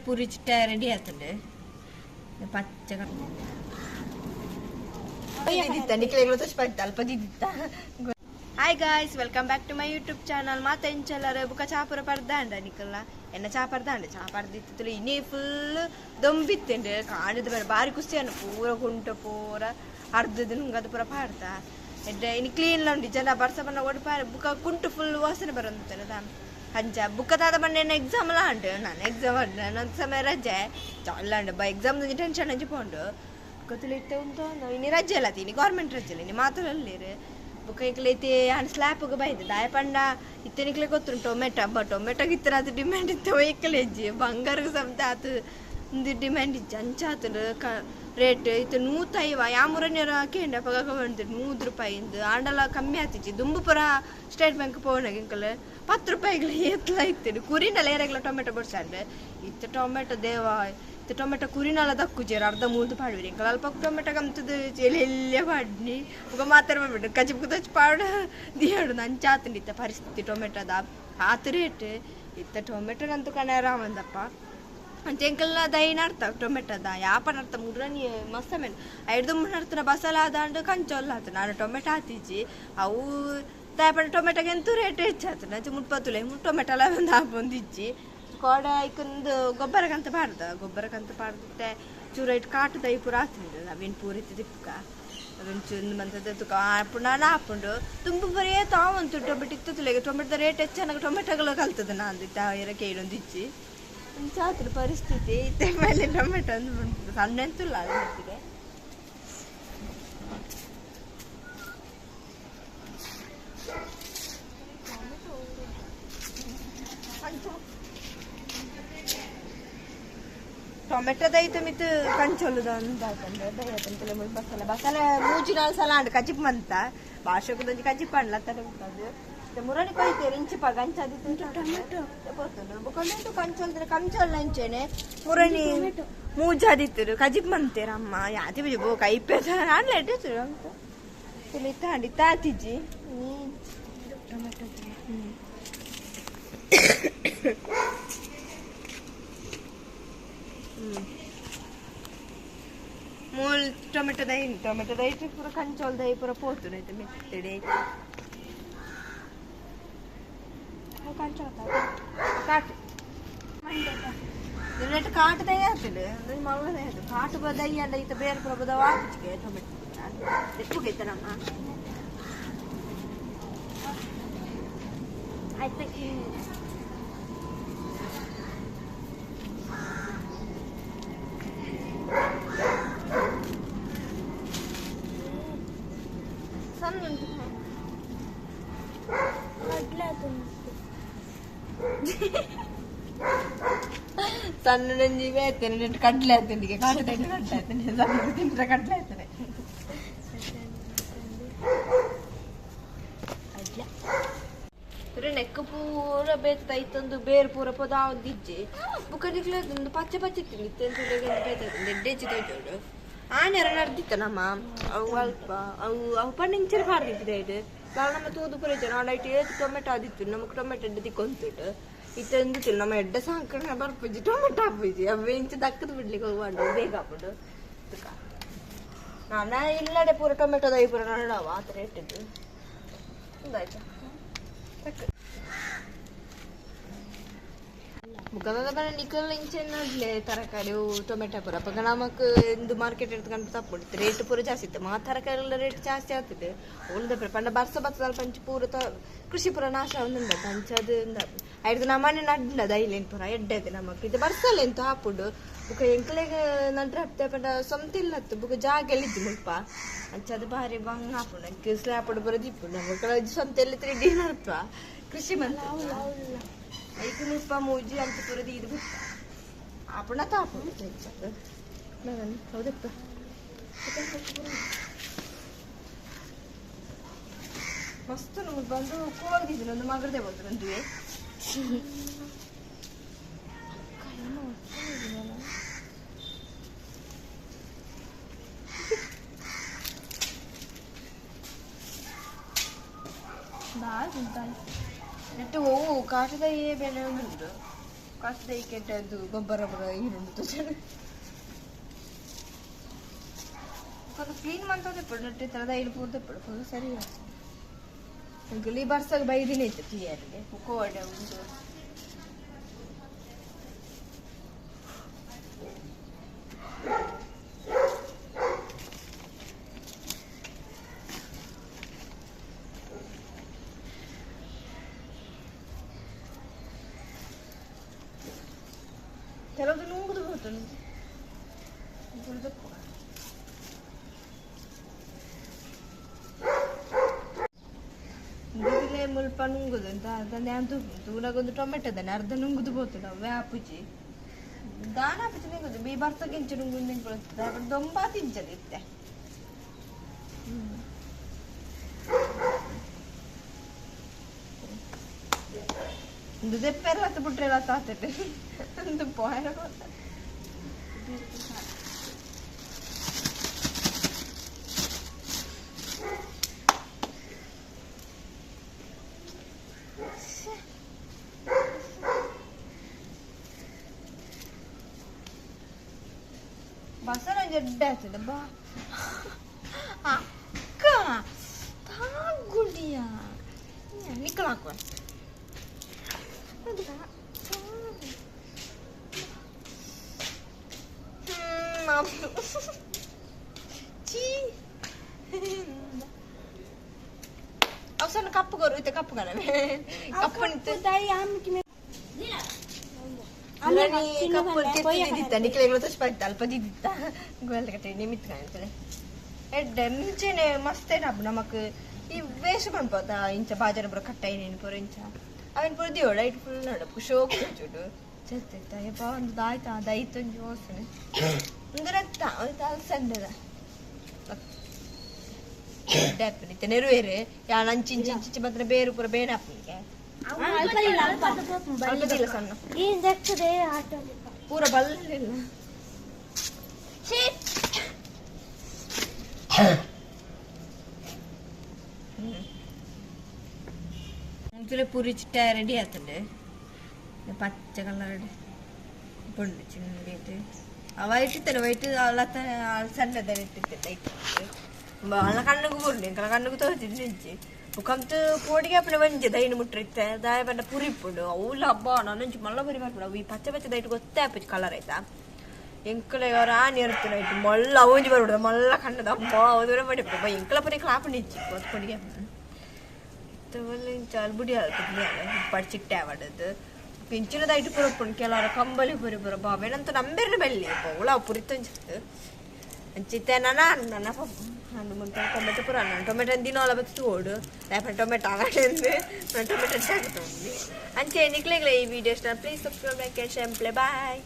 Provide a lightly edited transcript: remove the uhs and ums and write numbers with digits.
Puri ಚಿಟ್ಟ ready ಆತಂಡೆ ಪಚ್ಚ ಅಲ್ಪ ದಿತ್ತ. Hi guys, welcome back to my YouTube channel. ಮಾತ ಎಂಚಲ್ಲರ ಬುಕ್ಕ ಚಾಪುರ ಪರ್ದಾಂಡ ನಿಕಲ್ಲ ಎನ್ನ ಚಾಪರ್ದಿತ್ತು ಇನ್ನೇ ಫುಲ್ ದೊಂಬಿತ್ತಂಡೆ ಕಾಣಿದ ಬೇರೆ ಬಾರಿ ಖುಷಿಯನ್ನು ಪೂರ ಕುಂಟ ಪೂರ ಅರ್ಧದ ನುಂಗದು ಪೂರ ಪಾಡ್ತಾ ಎಡ್ಡೆ ಇನ್ನು ಕ್ಲೀನ್ಲ ಉಂಟು ಜನ ಬರ್ಸ ಬಣ್ಣ ಒಡ್ಪ ಬುಕ್ಕ ಕುಂಟು ಫುಲ್ ವಾಸನೆ ಬರೋಂತದ ಹಂಚ ಬುಕ್ಕದಾದ ಬಣ್ಣ ಎಕ್ಸಾಮ್ ಎಲ್ಲ ಉಂಟು. ನಾನು ಎಕ್ಸಾಮ್ ಉಂಟು ನನ್ನೊಂದು ಸಮಯ ರಜೆ ಚಾಲ ಉಂಟು ಎಕ್ಸಾಮ್ ಟೆನ್ಷನ್ ಹಂಚಿಕೊಂಡು ಗೊತ್ತಿತ್ತು ಉಂಟು ಇನ್ನು ರಜೆ ಎಲ್ಲ ತೀನಿ ಗೌರ್ಮೆಂಟ್ ರಜೆ ಇಲ್ಲ ಇನ್ನು ಮಾತ್ರಲ್ಲಿರು ಬುಕ್ಕ ಇಕ್ಲೈತಿ ಹಣ್ಣು ಸ್ಲ್ಯಾಪ್ಗೆ ಬೈದೆ ದಾಯ ಪಂಡ ಇತ್ತನಿಕ್ಲೆ ಗೊತ್ತುಂಟು ಟೊಮೆಟೊಗೆ ಇತ್ತರ ಅದು ಡಿಮ್ಯಾಂಡ್ ಇತ್ತು ಇಕ್ಕಲೆ ಹೆಜ್ಜೆ ಬಂಗಾರಕ್ಕೆ ಸಮೇತ ಆತು ಒಂದು ಡಿಮ್ಯಾಂಡ್ ಇಜ್ಜಿ ಅಂಚಾತಲು ರೇಟ್ ಇತ್ತು 150 ಯಾಮೂರನೇರ ಕೇಂಡ ಪಗ ಬಂತು 100 ರೂಪಾಯಿಂದು ಆಂಡಲ ಕಮ್ಮಿ ಆತಿಚ್ಚಿ ದುಂಬು ಪುರ ಸ್ಟೇಟ್ ಬ್ಯಾಂಕ್ ಪೋನಾಗ ಇಂಕಲ್ 10 ರೂಪಾಯಿಗಳು ಎತ್ತಲ ಇತ್ತು ಕುರಿನಲ್ಲ ಏರಾಗಲ ಟೊಮೆಟೊ ಬಡ್ಸಂಡ್ರೆ ಇತ್ತು ಟೊಮೆಟೊ ದೇವ ಇತ್ತು ಟೊಮೆಟೊ ಕುರಿನಲ್ಲ ದಕ್ಕುಜೇರು ಅರ್ಧ ಮೂರ್ದು ಪಾಡ್ವಿರಿ ಇಂಕಲ್ ಅಲ್ಪ ಟೊಮೆಟೊ ಕಮ್ತದು ಎಲ್ಲೇ ಪಾಡ್ನಿ ಈಗ ಮಾತಾಡ್ಬಿಟ್ಟು ಕಚಿಪು ತಚ್ಚಿ ಪಾಡ ದಿಯಾಡು ಅಂಚಾತಂಡಿತ್ತ ಪರಿಸ್ಥಿತಿ ಟೊಮೆಟೊದ ಆತು ರೇಟ್ ಇತ್ತ ಟೊಮೆಟೊನಂತೂ ಕಣ ರಾಮಂದಪ್ಪ ಅಂತ ಎಂಕಲ್ನ ದೈನ ಅರ್ಥ ಟೊಮೆಟೊದ ಯಾಪನ ಅರ್ಥ ಮುರ್ರನಿ ಮಸ್ತ ಮೇಲೆ 5 ಅರ್ಥ ಬಸಲ ಆದಾಂಡು ಕಂಚೋಲ್ಲ ಆತ ನಾನು ಟೊಮೆಟೊ ಹಾತಿಚ್ಚಿ ಅವು ದಯಪಡ ಟೊಮೆಟೊಗೆ ಎಂತೂ ರೇಟ್ ಹೆಚ್ಚಾತು ನಂಚು 30 ಟೊಮೆಟೊ ಎಲ್ಲ ಒಂದು ಹಾಕೊಂದಿಚ್ಚಿ ಕೋಡ ಇಕ್ಕೊಂದು ಗೊಬ್ಬರಕ್ಕಂತ ಪಾಡ್ದೆ ಚೂರ ಇಟ್ಟು ಕಾಟು ದೈ ಪೂರ ಹಾಕ್ತಿದ್ದೆ ಅವೇನು ಪೂರಿತ್ತು ತಿಕ್ಕ ಅವೇನು ಚಂದ ಬಂತದ್ದು ತುಕ ನಾನು ಹಾಕೊಂಡು ತುಂಬ ಬರೀ ತಾವಂತು ಟೊಮೆಟೊ ಇತ್ತುಲೆಗೆ ಟೊಮೆಟೊದ ರೇಟ್ ಹೆಚ್ಚಾನಾಗ ಟೊಮೆಟೊಗಳು ಕಲ್ತದ ನಾನು ತಾವರ ಕೇಳೊಂದಿಚ್ಚಿ ಚಾತ್ರ ಪರಿಸ್ಥಿತಿ ಇತ್ತ ಮೇಲೆ ಟೊಮೆಟೊ ಅಂದು ಬಂತು ಸಣ್ಣ ಅಂತಲ್ಲ ಅದಕ್ಕೆ ಟೊಮೆಟೊದ ಐತೆ ಮಿತ್ತು ಕಂಚೊಲ್ಲದ ಅಂದಾಕಂದ್ರೆ ದಯತಂತಲೆ ಬಸಲೆ ಮೂಜಿ 4 ಸಲ ಅಂಡು ಕಚಿಪ್ ಮಂತ ಭಾಷೆಗೊಂದು ಕಚಿಪ್ ಅಂಡ್ಲ ತರ ಉಂಟದು ಮುರಳಿ ಕೊಯ್ತೇರು ಇಂಚಿಪ್ಪ ಗಂಚಾದಿತ್ತು ಟೊಮೆಟೊ ಬುಕೊಂಡು ಕಂಚೊಲ್ದ್ರೆ ಕಂಚೊಲ್ಲ ಅಂಚೆನೆ ಮುರಣಿ ಮೂಜಾದಿತ್ತರು ಕಜಿಪ್ ಮಂತೇರ ಅಮ್ಮ ಯಾತಿ ಬಿಜಿ ಬೋ ಕೈಪೇದ ಆಡ್ಲ ಇಟ್ಟಿದ್ರು ಅಂತ ತಿಳಿತ ಹಂಡಿ ತಾತಿಜ್ಜಿ ಟೊಮೆಟೊ ಮೂಲ್ ಟೊಮೆಟೊದ ಐತೆ ಪೂರ ಕಂಚೋಲ್ದ ಐ ಪೂರ ಪೋತು ಐತೆ ಮೆತ್ತಡೆ ಐತೆ ಕಾಟು ದೈ ಆಗ್ತದೆ ಮಗಳ ಕಾಟು ದೈ ಅಂಡ ಈತ ಬೇರೆ ಪ್ರಭುದ ವಾಪಿಚಿಗೆ ಟೊಮೆಟೊ ಎಷ್ಟುಗೈತೆ ನಮ್ಮ ಆಯ್ತು ಸಣ್ಣ ಸಣ್ಣ ನಂಜಿವೆ ಆಯ್ತೇನೆ ನೆಟ್ಟು ಕಡ್ಲೆ ಆಯ್ತಂಡಿಗೆ ಕಾಟು ಕಡ್ಲೆ ಆಯ್ತಾನೆ ಸಣ್ಣ ತಿಂದ್ರೆ ಕಡ್ಲೆ ಆಯ್ತಾನೆ ನೆಕ್ಕ ಪೂರ ಬೇತ ಇತ್ತೊಂದು ಬೇರೆ ಪೂರ ಪದ ದಿಜ್ಜೆ ಬುಕ್ಕಡಿಗ್ಲ ಒಂದು ಪಚ್ಚೆ ತಿನ್ನಿತ್ತು ಎಡ್ಡೆಚ್ಚಿ ತೊಯ್ತೋಡು ಆನೆರ ನಡ್ದಿತ್ತ ನಮ್ಮ ಅವು ಅಲ್ಪ ಅವು ಪಣ್ಣಿಂಚರ ಪಾಡ್ದಿತ್ತು ನಾನು ನಮ್ಮ ತೂದು ಪುರ ಇತ್ತು ನಾನು ಐಟು ಟೊಮೆಟೊ ಆದಿತ್ತು ನಮಗೆ ಟೊಮೆಟೊ ಎಡ್ಡೆ ತಿಕ್ಕೊಂತಿಟ್ಟು ಇತ್ತಂದಿತ್ತಿಲ್ಲ ನಮ್ಮ ಎಡ್ಡೆ ಸಾಂಕಣ ಬರ್ಪುಜಿ ಟೊಮೆಟೊ ಹಾಪುಜಿ ಅವೇ ಇಂಚ ದಕ್ಕದು ಬಿಡ್ಲಿಕ್ಕೆ ಹೋಗ್ಬಾರ್ದು ಬೇಗ ಹಾಕ್ಬಿಟ್ಟು ನಾನು ಇಲ್ಲಡೆ ಪೂರ ಟೊಮೆಟೊದ ಐ ಪೂರ ನಡವ ಆ ಥರ ಇಟ್ಟಿದ್ದು ಒಂದಾಯ್ತಾ ಮುಖದ ಬರ ನಿಕಲ್ ಇಂಚೆನ್ ನೋಡ್ಲೆ ತರಕಾರಿ ಟೊಮೆಟೊ ಪೂರ ಪಕ್ಕ ನಮಕ್ ಇಂದು ಮಾರ್ಕೆಟ್ ಎಡ್ಕೊಂಡು ತಪ್ಪಿಡ್ತು ರೇಟ್ ಪೂರ ಜಾಸ್ತಿ ಇತ್ತು ತರಕಾರಿ ಎಲ್ಲ ರೇಟ್ ಜಾಸ್ತಿ ಆಗ್ತಿದೆ ಉಳ್ದ ಪಂಡ ಬರ್ಸ ಬರ್ತದ ಪಂಚ ಪೂರ ಕೃಷಿ ಪೂರ ನಾಶ ಒಂದುಂಡ ಪಂಚದು 5 ಮನೆ ನಡ್ಡ ದೈಲೇನ್ ಪೂರ ಎಡ್ಡೈತೆ ನಮಕ್ ಇದು ಬರ್ಸಲ್ಲ ಎಂತ ಹಾಪುಡು ಬುಕ್ಕ ಎಂಕ್ಲೆಗೆ ನಡ್ರ ಹಪ್ತೆ ಪಂಡ ಸೊಂತಿಲ್ಲತ್ತು ಬುಕ್ಕ ಜಾಗ ಎಲ್ಲಿದ್ದು ಮುಲ್ಪ ಅಂಚದು ಭಾರಿ ಬಂಗ್ ಹಾಪುಂಡು ಸ್ಲ್ಯಾಪುಡು ಪೂರ ದಿಪ್ಪುಂಡು ನಮಕ್ ಸ್ವಂತ ಎಲ್ಲಿ 3D ನಡ್ಪ ಕೃಷಿ ಮಂತ ಐದು ಮುಪ್ಪ ಮೂಜಿ ಅಂತ ಪೂರದಿ ಇದು ಬಿಟ್ಟ ಆಪುಣ ತಾಪು ಹೌದಪ್ಪ ಮಸ್ತ್ ನಮಗೆ ಬಂದು ಕೋಲ್ದಿದ್ದೀನಿ ಒಂದು ಮಗರದೇ ಬಂದು ಬಂದ್ವಿ ನೆಟ್ಟು ಹೂವು ಕಾಟದ ಏ ಬೆಲೆ ಉಂಟು ಕಷ್ಟ ಕೆಟ್ಟದ್ದು ಗೊಬ್ಬರ ಈರುಂಟು ಕ್ಲೀನ್ ಮಾಡ್ತದೆ ಪುಟ್ಟು ತರದ ಇಲ್ಲಿ ಪೂರ್ತಿ ಫುಲ್ ಸರಿ ಗಿಳಿ ಬರ್ಸಾಗ ಬೈದಿನ ಇತ್ತು ಕ್ಲಿಯರ್ಗೆ ಕೋಡೆ ಉಂಟು ಕೆಲವೊಂದು ನುಂಗುದು ಹೋಗ್ತು ಬಿಸಿಲೇ ಮುಲ್ಪ ನುಂಗುದು ಅಂತ ಅದನ್ನೇ ಅದು ತೂಲಾಗೊಂದು ಟೊಮೆಟೊದನ್ನೇ ಅರ್ಧ ನುಂಗುದು ಹೋಗ್ತು ನಾವು ವ್ಯಾಪುಜಿ ದಾನ ಆಪುಜಿ ನಿಂಗುದು ಬಿ ಬರ್ಸಕ್ಕಿಂಚು ನುಂಗುದು ನಿಂಗೊಳ್ತದೆ ಅక్కడ ದೊಂಬ ತಿಂಚದಿತ್ತೆ ಒಂದು ದೆಪ್ಪೆಲ್ಲ ಹತ್ತು ಬಿಟ್ರೆ ಎಲ್ಲ ತಾತದೆ ಒಂದು ಬಾಯ್ ಬಸರ ಜಡ್ಡ ಆಗ್ತದೆ ಬಾ ಅಕ್ಕ ತಾಗುಡಿಯ ನಿಕ್ಕಲಾಕುವ ಅವಸರ ಕಪ್ಪು ಕೊರು ಇತ್ತೆ ಕಪ್ಪು ಕಣವೆ ಕಪ್ಪು ನಿಂತು ಅಲ್ಪ ದಿತ್ತ ಕಟ್ಟೆ ನಿಮಿತ್ ಕಾಣ್ತಾನೆ ಎಡ್ಡೆ ಮುಂಚೆನೆ ಮಸ್ತ್ ಏನಾಬ್ ನಮಕ್ ಈ ವೇಸ್ಟ್ ಬಂದ್ಬೋದ ಇಂಚ ಬಾಜಾರ ಬರೋ ಕಟ್ಟ ಏನೇನು ಪೂರ ಇಂಚ ಅವನ್ ಪೂರ ದಿಯೋಳ ಇಟ್ಟು ಫುಲ್ ನೋಡಪ್ಪು ಶೋಕ್ ಚೂಡು ಚಲ್ತೈತ ಯಪ್ಪ ಒಂದು ದಾಯ್ತಾ ದೈತು ಒಂಜಿ ಓಸನೆ ಒಂದು ರಕ್ತ ಸಂಡದ ಡೆಪ್ಪನಿತ್ತೆ ನೆರುವೇರು ಯಾ ನಂಚಿಂಚಿ ಬಂದ್ರೆ ಬೇರು ಪೂರ ಬೇಡ ಅಪ್ಪನಿಗೆ ಅಲ್ಪದಿಲ್ಲ ಸಣ್ಣ ಪೂರ ಬಲ್ಲಿಲ್ಲ ಮುಂಚೆ ಪೂರಿ ಚಿಟ್ಟ ರೆಡಿ ಆಗ್ತದೆ ಪಚ್ಚ ಕಲರ್ ಪುಂಡು ಚಿಂಡಿ ವೈಟ್ ಇತ್ತಲ್ಲ ವೈಟ್ ಸಣ್ಣದ ಇಟ್ಟಿತ್ತೆ ಅಲ್ಲ ಕಣ್ಣುಗೂ ಪುಂಡು ಇಂಕಲ ಕಣ್ಣುಗೂ ತೋರಿಸಿದ್ದು ನಿಂಚಿ ಕಂತು ಪೋಡಿಗೆ ಅಪ್ಪನ ವಂಜೆ ದೈನು ಮುಟ್ರಿತ್ತೆ ದಾಯ ಬಂಡ ಪುರಿ ಪುಂಡು ಅವಳು ಹಬ್ಬ ನಾನಂಚು ಮಲ್ಲ ಪುರಿ ಮಾಡ್ಬಿಡ ಅವು ಈ ಪಚ್ಚ ದೈಟ್ ಗೊತ್ತೇ ಅಪ್ಪಿ ಕಲರ್ ಆಯ್ತಾ ಎಂಕಲ ಅವ್ರ ಆನೆ ಇರ್ತೀನಿ ಆಯ್ತು ಮಲ್ಲ ಅವಂಜಿ ಬರ್ಬಿಡ್ದ ಮಲ್ಲ ಕಣ್ಣದ ಅಮ್ಮ ಅವದೂರ ಮಾಡಿಬಿಡ ಎಂಕಲ ಪುರಿ ಕ್ಲಾಪ್ ನಿಂಚಿ ಪೊಡಿಗೆ ಬುಡಿ ಹಾಕಿದ್ನಿ ಪಡ್ ಚಿಟ್ಟೆ ಆವಡದು ಪಿಂಚಿನದಾಯ್ತು ಪುರ ಪುಂಡು ಕೆಲವರ ಕಂಬಲಿ ಪುರಿ ಪುರ ಬಾಬೇನಂತೂ ನಂಬೇರ್ನ ಬೆಳ್ಳಿ ಅವಳ ಪುರಿತಂಚಿತ್ತು ಅಂಚಿತ್ತೆ ನನ್ನ ಮುಂದೆ ಟೊಮೆಟೊ ಪುರ ಟೊಮೆಟೊ ದಿನೋಲ ಬತ್ತು ಓಡು ರೇಪ ಟೊಮೆಟೊ ಆಗಿದೆ ಟೊಮೆಟೊ ಸಾಗುತ್ತಾ ಅಂಚೆ ನಿಕ್ಲೆಗ್ಲೆ ಈ ವಿಡಿಯೋ ಇಷ್ಟ please subscribe like and share play bye.